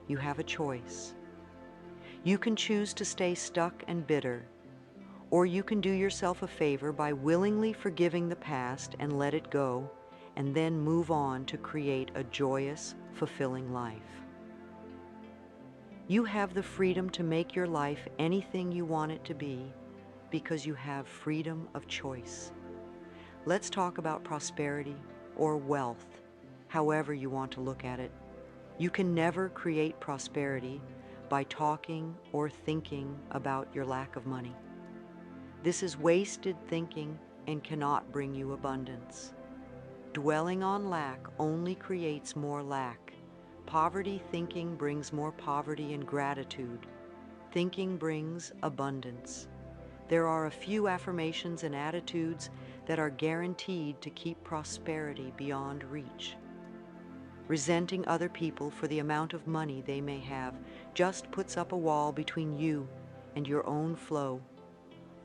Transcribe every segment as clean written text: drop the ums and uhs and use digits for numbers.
You have a choice. You can choose to stay stuck and bitter, or you can do yourself a favor by willingly forgiving the past and let it go, and then move on to create a joyous, fulfilling life. You have the freedom to make your life anything you want it to be because you have freedom of choice. Let's talk about prosperity or wealth, however you want to look at it. You can never create prosperity by talking or thinking about your lack of money. This is wasted thinking and cannot bring you abundance. Dwelling on lack only creates more lack. Poverty thinking brings more poverty and gratitude. Thinking brings abundance. There are a few affirmations and attitudes that are guaranteed to keep prosperity beyond reach. Resenting other people for the amount of money they may have just puts up a wall between you and your own flow.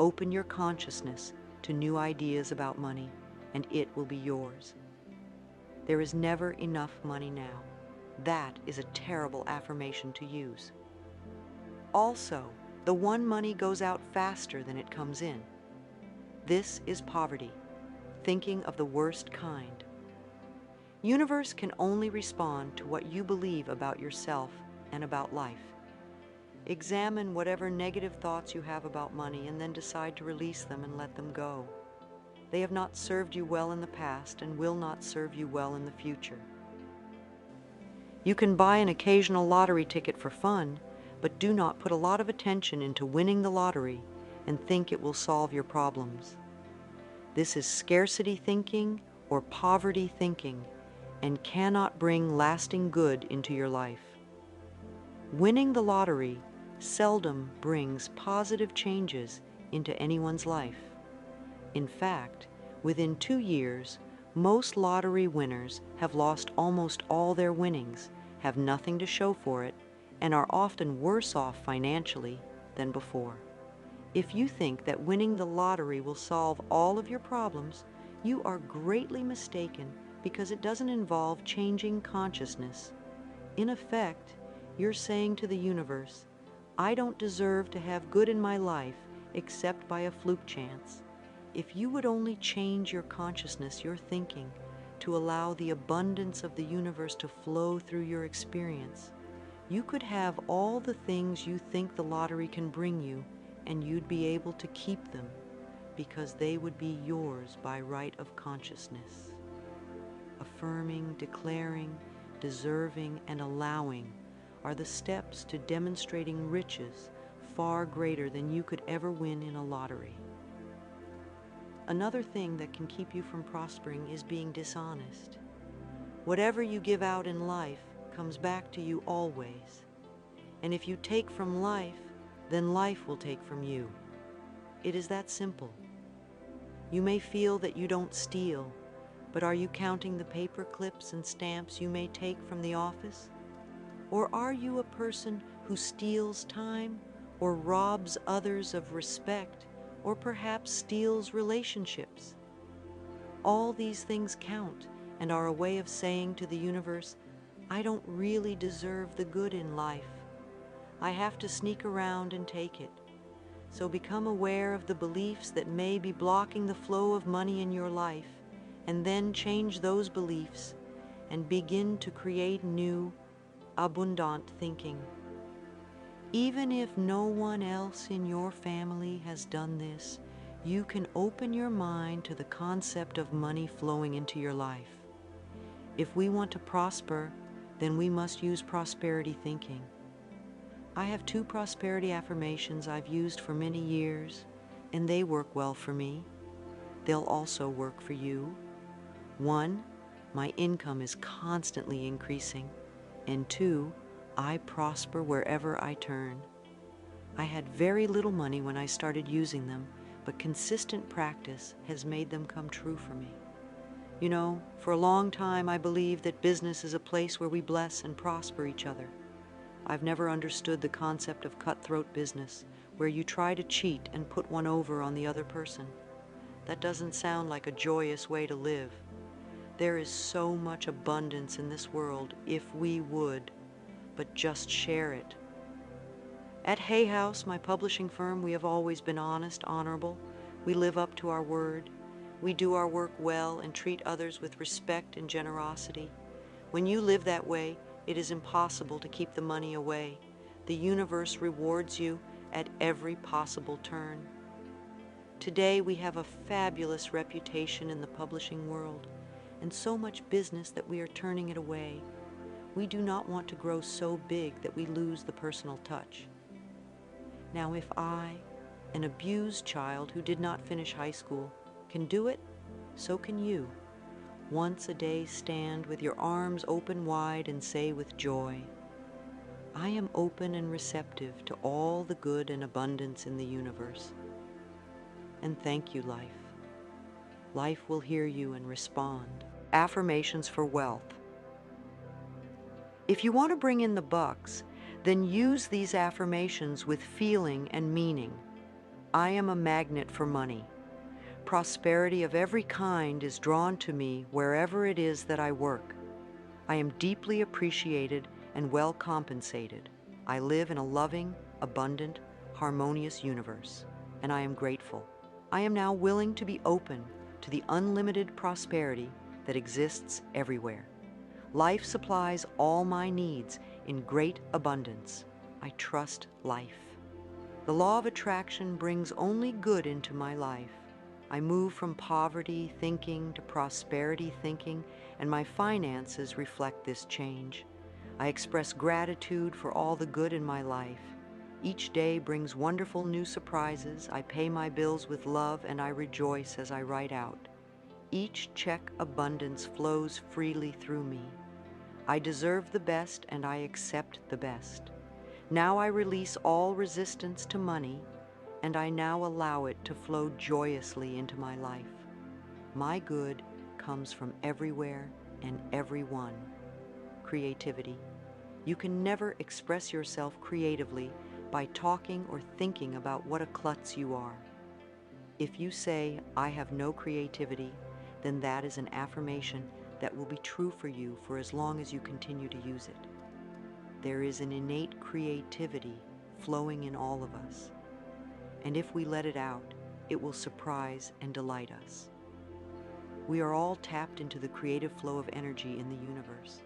Open your consciousness to new ideas about money, and it will be yours. There is never enough money now. That is a terrible affirmation to use. Also, the one money goes out faster than it comes in. This is poverty, thinking of the worst kind. Universe can only respond to what you believe about yourself and about life. Examine whatever negative thoughts you have about money and then decide to release them and let them go. They have not served you well in the past and will not serve you well in the future. You can buy an occasional lottery ticket for fun, but do not put a lot of attention into winning the lottery and think it will solve your problems. This is scarcity thinking or poverty thinking and cannot bring lasting good into your life. Winning the lottery seldom brings positive changes into anyone's life. In fact, within 2 years, most lottery winners have lost almost all their winnings, have nothing to show for it, and are often worse off financially than before. If you think that winning the lottery will solve all of your problems, you are greatly mistaken because it doesn't involve changing consciousness. In effect, you're saying to the universe, I don't deserve to have good in my life except by a fluke chance. If you would only change your consciousness, your thinking, to allow the abundance of the universe to flow through your experience, you could have all the things you think the lottery can bring you, and you'd be able to keep them because they would be yours by right of consciousness. Affirming, declaring, deserving, and allowing are the steps to demonstrating riches far greater than you could ever win in a lottery. Another thing that can keep you from prospering is being dishonest. Whatever you give out in life comes back to you always. And if you take from life, then life will take from you. It is that simple. You may feel that you don't steal, but are you counting the paper clips and stamps you may take from the office? Or are you a person who steals time or robs others of respect or perhaps steals relationships? All these things count and are a way of saying to the universe, I don't really deserve the good in life. I have to sneak around and take it. So become aware of the beliefs that may be blocking the flow of money in your life, and then change those beliefs and begin to create new, abundant thinking. Even if no one else in your family has done this, you can open your mind to the concept of money flowing into your life. If we want to prosper, then we must use prosperity thinking. I have 2 prosperity affirmations I've used for many years, and they work well for me. They'll also work for you. 1, my income is constantly increasing, and 2, I prosper wherever I turn. I had very little money when I started using them, but consistent practice has made them come true for me. You know, for a long time I believed that business is a place where we bless and prosper each other. I've never understood the concept of cutthroat business, where you try to cheat and put one over on the other person. That doesn't sound like a joyous way to live. There is so much abundance in this world if we would. but just share it. At Hay House, my publishing firm, we have always been honest, honorable. We live up to our word. We do our work well and treat others with respect and generosity. When you live that way, it is impossible to keep the money away. The universe rewards you at every possible turn. Today, we have a fabulous reputation in the publishing world, and so much business that we are turning it away. We do not want to grow so big that we lose the personal touch. Now, if I, an abused child who did not finish high school, can do it, so can you. Once a day stand with your arms open wide and say with joy, I am open and receptive to all the good and abundance in the universe. And thank you, life. Life will hear you and respond. Affirmations for wealth. If you want to bring in the bucks, then use these affirmations with feeling and meaning. I am a magnet for money. Prosperity of every kind is drawn to me wherever it is that I work. I am deeply appreciated and well compensated. I live in a loving, abundant, harmonious universe, and I am grateful. I am now willing to be open to the unlimited prosperity that exists everywhere. Life supplies all my needs in great abundance. I trust life. The law of attraction brings only good into my life. I move from poverty thinking to prosperity thinking, and my finances reflect this change. I express gratitude for all the good in my life. Each day brings wonderful new surprises. I pay my bills with love, and I rejoice as I write out. Each check abundance flows freely through me. I deserve the best, and I accept the best. Now I release all resistance to money, and I now allow it to flow joyously into my life. My good comes from everywhere and everyone. Creativity. You can never express yourself creatively by talking or thinking about what a klutz you are. If you say, I have no creativity, then that is an affirmation that will be true for you for as long as you continue to use it. There is an innate creativity flowing in all of us, and if we let it out, it will surprise and delight us. We are all tapped into the creative flow of energy in the universe.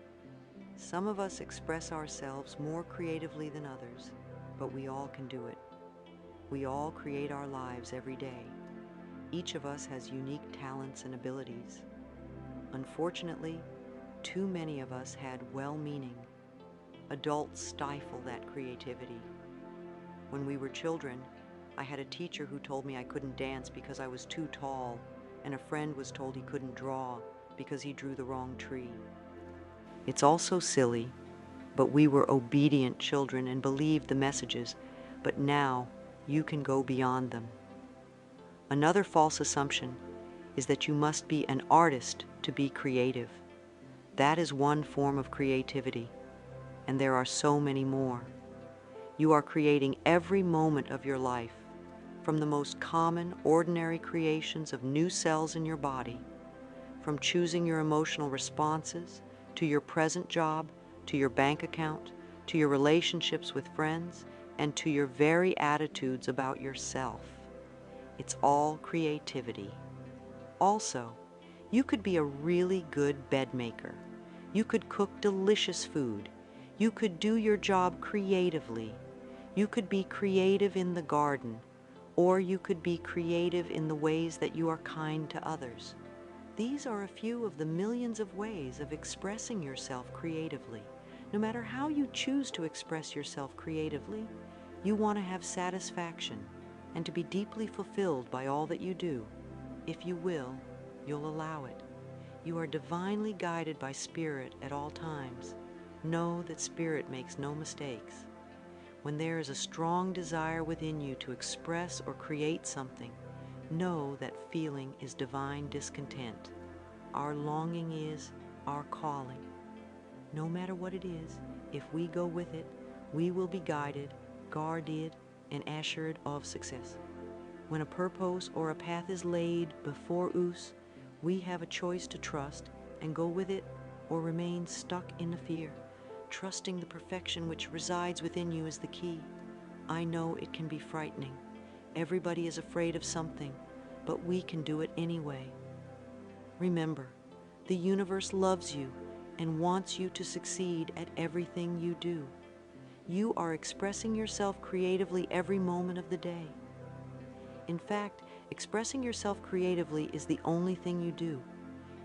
Some of us express ourselves more creatively than others, but we all can do it. We all create our lives every day. Each of us has unique talents and abilities. Unfortunately, too many of us had well-meaning. Adults stifle that creativity. When we were children, I had a teacher who told me I couldn't dance because I was too tall, and a friend was told he couldn't draw because he drew the wrong tree. It's also silly, but we were obedient children and believed the messages, but now you can go beyond them. Another false assumption is that you must be an artist to be creative. That is one form of creativity, and there are so many more. You are creating every moment of your life, from the most common, ordinary creations of new cells in your body, from choosing your emotional responses, to your present job, to your bank account, to your relationships with friends, and to your very attitudes about yourself. It's all creativity. Also, you could be a really good bed maker. You could cook delicious food. You could do your job creatively. You could be creative in the garden, or you could be creative in the ways that you are kind to others. These are a few of the millions of ways of expressing yourself creatively. No matter how you choose to express yourself creatively, you want to have satisfaction and to be deeply fulfilled by all that you do. If you will, you'll allow it. You are divinely guided by Spirit at all times. Know that Spirit makes no mistakes. When there is a strong desire within you to express or create something, know that feeling is divine discontent. Our longing is our calling. No matter what it is, if we go with it, we will be guided, guarded, and assured of success. When a purpose or a path is laid before us, we have a choice to trust and go with it or remain stuck in the fear. trusting the perfection which resides within you is the key. I know it can be frightening. Everybody is afraid of something, but we can do it anyway. Remember, the universe loves you and wants you to succeed at everything you do. You are expressing yourself creatively every moment of the day. In fact, expressing yourself creatively is the only thing you do.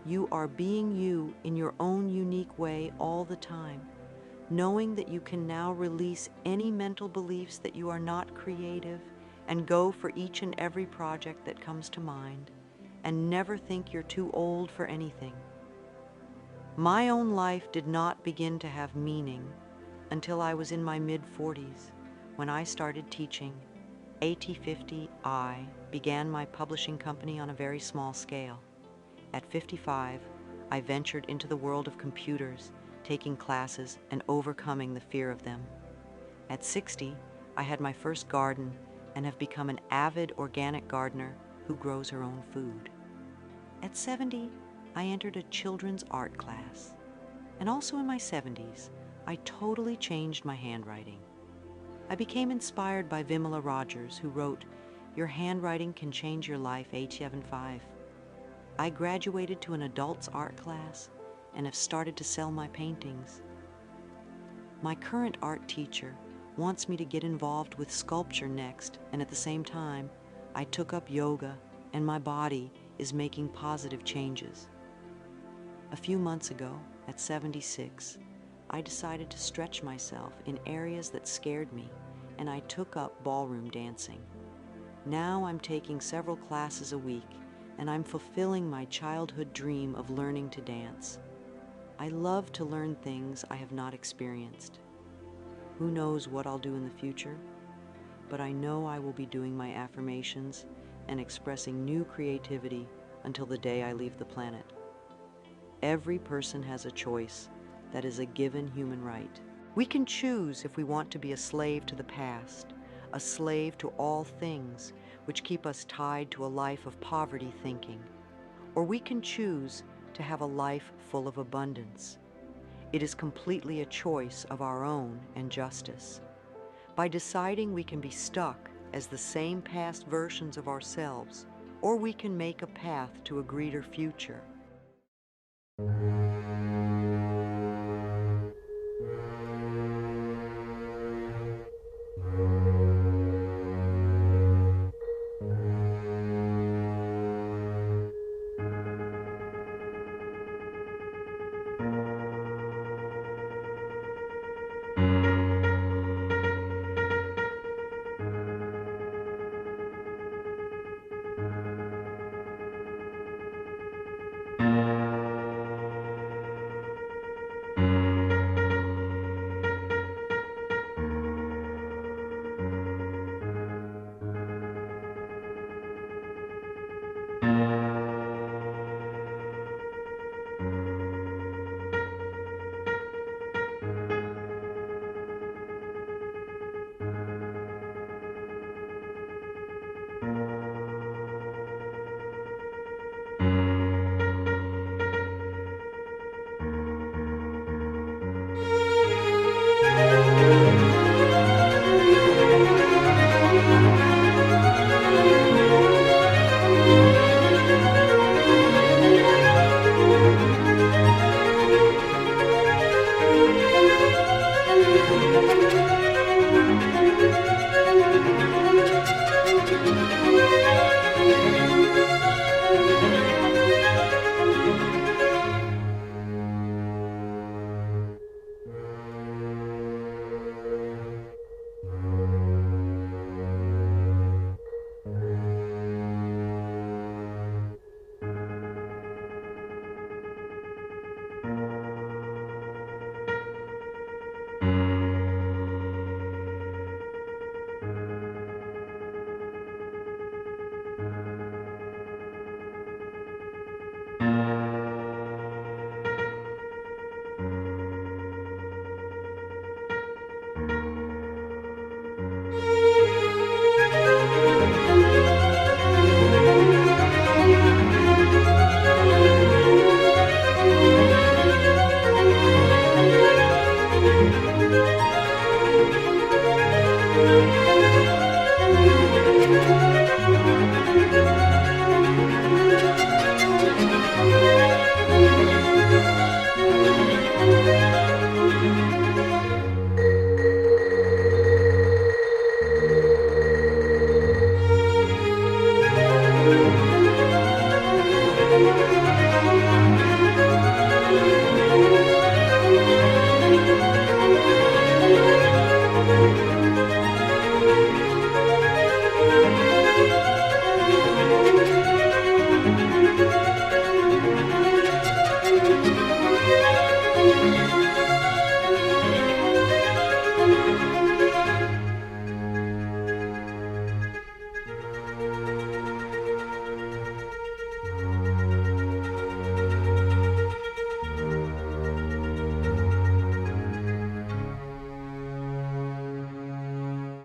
You are being you in your own unique way all the time, knowing that you can now release any mental beliefs that you are not creative and go for each and every project that comes to mind, and never think you're too old for anything. My own life did not begin to have meaning until I was in my mid-40s, when I started teaching. AT50I began my publishing company on a very small scale. At 55, I ventured into the world of computers, taking classes and overcoming the fear of them. At 60, I had my first garden and have become an avid organic gardener who grows her own food. At 70, I entered a children's art class. And also in my 70s, I totally changed my handwriting. I became inspired by Vimala Rogers, who wrote, "Your handwriting can change your life, 875." I graduated to an adults art class and have started to sell my paintings. My current art teacher wants me to get involved with sculpture next, and at the same time, I took up yoga and my body is making positive changes. A few months ago, at 76, I decided to stretch myself in areas that scared me, and I took up ballroom dancing. Now I'm taking several classes a week, and I'm fulfilling my childhood dream of learning to dance. I love to learn things I have not experienced. Who knows what I'll do in the future, but I know I will be doing my affirmations and expressing new creativity until the day I leave the planet. Every person has a choice. That is a given human right. We can choose if we want to be a slave to the past, a slave to all things which keep us tied to a life of poverty thinking, or we can choose to have a life full of abundance. It is completely a choice of our own and justice. By deciding, we can be stuck as the same past versions of ourselves, or we can make a path to a greater future.